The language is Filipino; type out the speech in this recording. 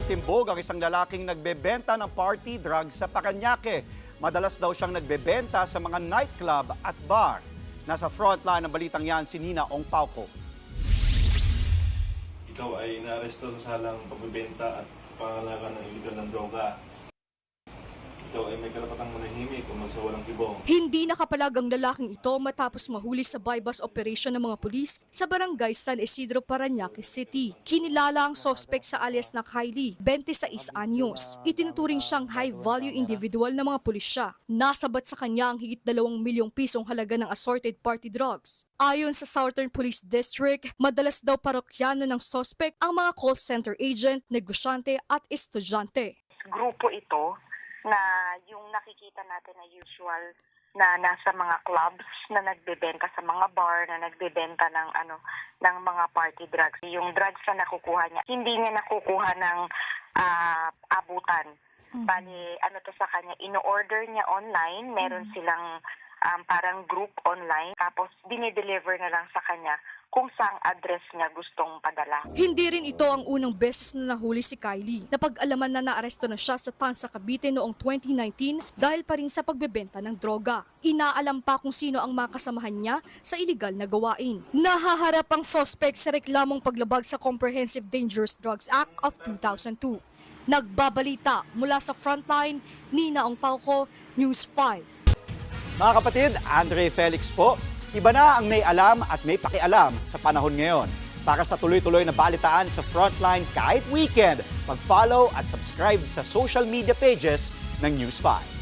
Natimbog ang isang lalaking nagbebenta ng party drugs sa Parañaque. Madalas daw siyang nagbebenta sa mga nightclub at bar. Nasa frontline ng balitang yan si Nina Ong Pauco. Ikaw ay naaresto sa salang pagbebenta at pangangalaga ng iligal ng droga. Ikaw ay may karapatang manahimik kung magsawalang kibo. Hindi nakapalag ang lalaking ito matapos mahuli sa bypass operation ng mga pulis sa barangay San Isidro, Parañaque City. Kinilala ang sospek sa alias na Kylie, 26 anyos. Itinuturing siyang high-value individual ng mga pulisya. Nasabat sa kanya ang higit 2 milyong pisong halaga ng assorted party drugs. Ayon sa Southern Police District, madalas daw parokyano ng sospek ang mga call center agent, negosyante at estudyante. Grupo ito na yung nakikita natin na usual na nasa mga clubs na nagbebenta sa mga bar, na nagbebenta ng mga party drugs. Yung drugs na nakukuha niya, hindi niya nakukuha ng abutan. Bali, to sa kanya, ino-order niya online, meron silang parang group online, tapos dinideliver na lang sa kanya kung saang address niya gustong padala. Hindi rin ito ang unang beses na nahuli si Kylie. Napag-alaman na naaresto na siya sa Tansa, Cavite noong 2019 dahil pa rin sa pagbebenta ng droga. Inaalam pa kung sino ang makasamahan niya sa iligal na gawain. Nahaharap ang suspect sa reklamong paglabag sa Comprehensive Dangerous Drugs Act of 2002. Nagbabalita mula sa Frontline, Nina Ong Pauco, News 5. Mga kapatid, Andre Felix po. Iba na ang may alam at may pakialam sa panahon ngayon. Para sa tuloy-tuloy na balitaan sa Frontline kahit weekend, mag-follow at subscribe sa social media pages ng News 5.